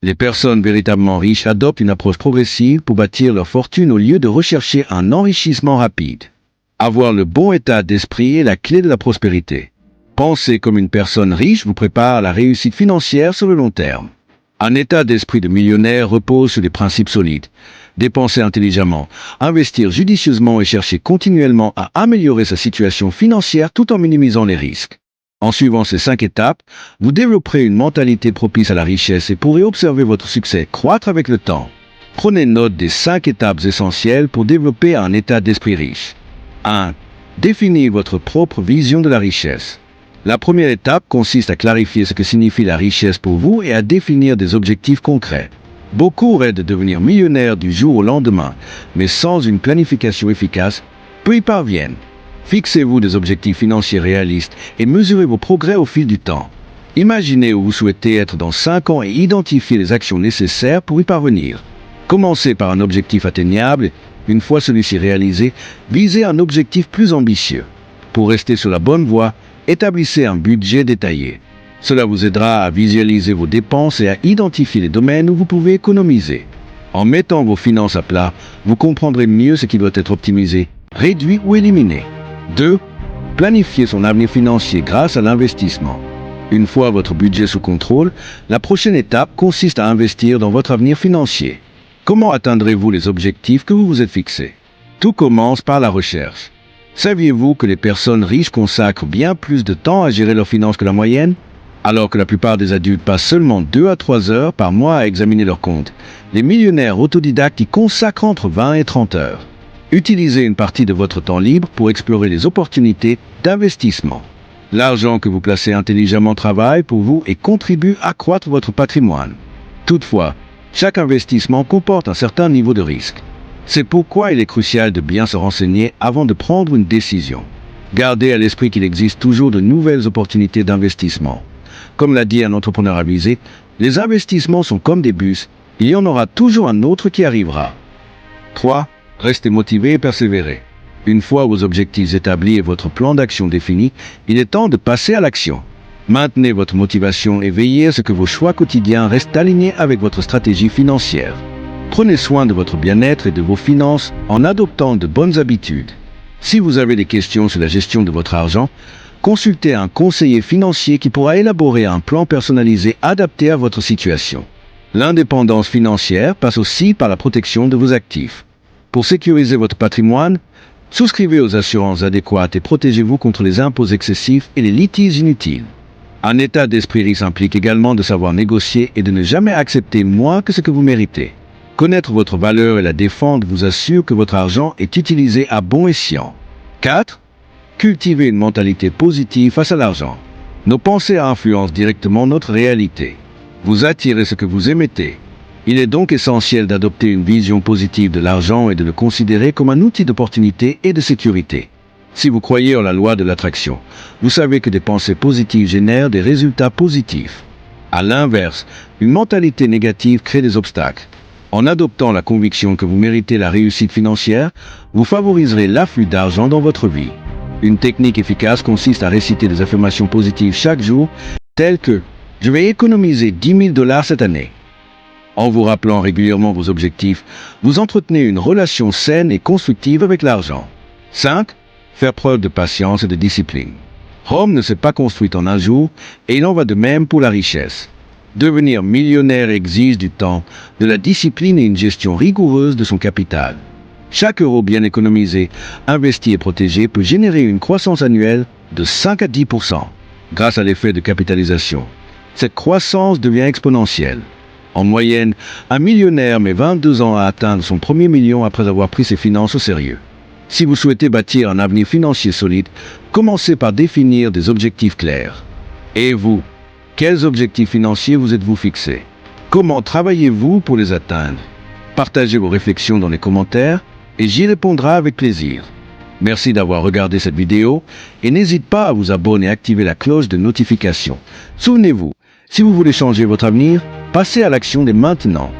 Les personnes véritablement riches adoptent une approche progressive pour bâtir leur fortune au lieu de rechercher un enrichissement rapide. Avoir le bon état d'esprit est la clé de la prospérité. Penser comme une personne riche vous prépare à la réussite financière sur le long terme. Un état d'esprit de millionnaire repose sur des principes solides. Dépenser intelligemment, investir judicieusement et chercher continuellement à améliorer sa situation financière tout en minimisant les risques. En suivant ces 5 étapes, vous développerez une mentalité propice à la richesse et pourrez observer votre succès croître avec le temps. Prenez note des 5 étapes essentielles pour développer un état d'esprit riche. 1. Définir votre propre vision de la richesse. La première étape consiste à clarifier ce que signifie la richesse pour vous et à définir des objectifs concrets. Beaucoup rêvent de devenir millionnaires du jour au lendemain, mais sans une planification efficace, peu y parviennent. Fixez-vous des objectifs financiers réalistes et mesurez vos progrès au fil du temps. Imaginez où vous souhaitez être dans 5 ans et identifiez les actions nécessaires pour y parvenir. Commencez par un objectif atteignable et, une fois celui-ci réalisé, visez un objectif plus ambitieux. Pour rester sur la bonne voie, établissez un budget détaillé. Cela vous aidera à visualiser vos dépenses et à identifier les domaines où vous pouvez économiser. En mettant vos finances à plat, vous comprendrez mieux ce qui doit être optimisé, réduit ou éliminé. 2. Planifier son avenir financier grâce à l'investissement. Une fois votre budget sous contrôle, la prochaine étape consiste à investir dans votre avenir financier. Comment atteindrez-vous les objectifs que vous vous êtes fixés? Tout commence par la recherche. Saviez-vous que les personnes riches consacrent bien plus de temps à gérer leurs finances que la moyenne? Alors que la plupart des adultes passent seulement 2 à 3 heures par mois à examiner leurs comptes, les millionnaires autodidactes y consacrent entre 20 et 30 heures. Utilisez une partie de votre temps libre pour explorer les opportunités d'investissement. L'argent que vous placez intelligemment travaille pour vous et contribue à accroître votre patrimoine. Toutefois, chaque investissement comporte un certain niveau de risque. C'est pourquoi il est crucial de bien se renseigner avant de prendre une décision. Gardez à l'esprit qu'il existe toujours de nouvelles opportunités d'investissement. Comme l'a dit un entrepreneur avisé, les investissements sont comme des bus, il y en aura toujours un autre qui arrivera. 3. Restez motivé et persévérez. Une fois vos objectifs établis et votre plan d'action défini, il est temps de passer à l'action. Maintenez votre motivation et veillez à ce que vos choix quotidiens restent alignés avec votre stratégie financière. Prenez soin de votre bien-être et de vos finances en adoptant de bonnes habitudes. Si vous avez des questions sur la gestion de votre argent, consultez un conseiller financier qui pourra élaborer un plan personnalisé adapté à votre situation. L'indépendance financière passe aussi par la protection de vos actifs. Pour sécuriser votre patrimoine, souscrivez aux assurances adéquates et protégez-vous contre les impôts excessifs et les litiges inutiles. Un état d'esprit riche implique également de savoir négocier et de ne jamais accepter moins que ce que vous méritez. Connaître votre valeur et la défendre vous assure que votre argent est utilisé à bon escient. 4. Cultivez une mentalité positive face à l'argent. Nos pensées influencent directement notre réalité. Vous attirez ce que vous émettez. Il est donc essentiel d'adopter une vision positive de l'argent et de le considérer comme un outil d'opportunité et de sécurité. Si vous croyez en la loi de l'attraction, vous savez que des pensées positives génèrent des résultats positifs. À l'inverse, une mentalité négative crée des obstacles. En adoptant la conviction que vous méritez la réussite financière, vous favoriserez l'afflux d'argent dans votre vie. Une technique efficace consiste à réciter des affirmations positives chaque jour, telles que « Je vais économiser 10 000 $ cette année ». En vous rappelant régulièrement vos objectifs, vous entretenez une relation saine et constructive avec l'argent. 5. Faire preuve de patience et de discipline. Rome ne s'est pas construite en un jour, et il en va de même pour la richesse. Devenir millionnaire exige du temps, de la discipline et une gestion rigoureuse de son capital. Chaque euro bien économisé, investi et protégé peut générer une croissance annuelle de 5 à 10% grâce à l'effet de capitalisation. Cette croissance devient exponentielle. En moyenne, un millionnaire met 22 ans à atteindre son premier million après avoir pris ses finances au sérieux. Si vous souhaitez bâtir un avenir financier solide, commencez par définir des objectifs clairs. Et vous, quels objectifs financiers vous êtes-vous fixés? Comment travaillez-vous pour les atteindre? Partagez vos réflexions dans les commentaires et j'y répondrai avec plaisir. Merci d'avoir regardé cette vidéo et n'hésitez pas à vous abonner et activer la cloche de notification. Souvenez-vous, si vous voulez changer votre avenir, passez à l'action dès maintenant.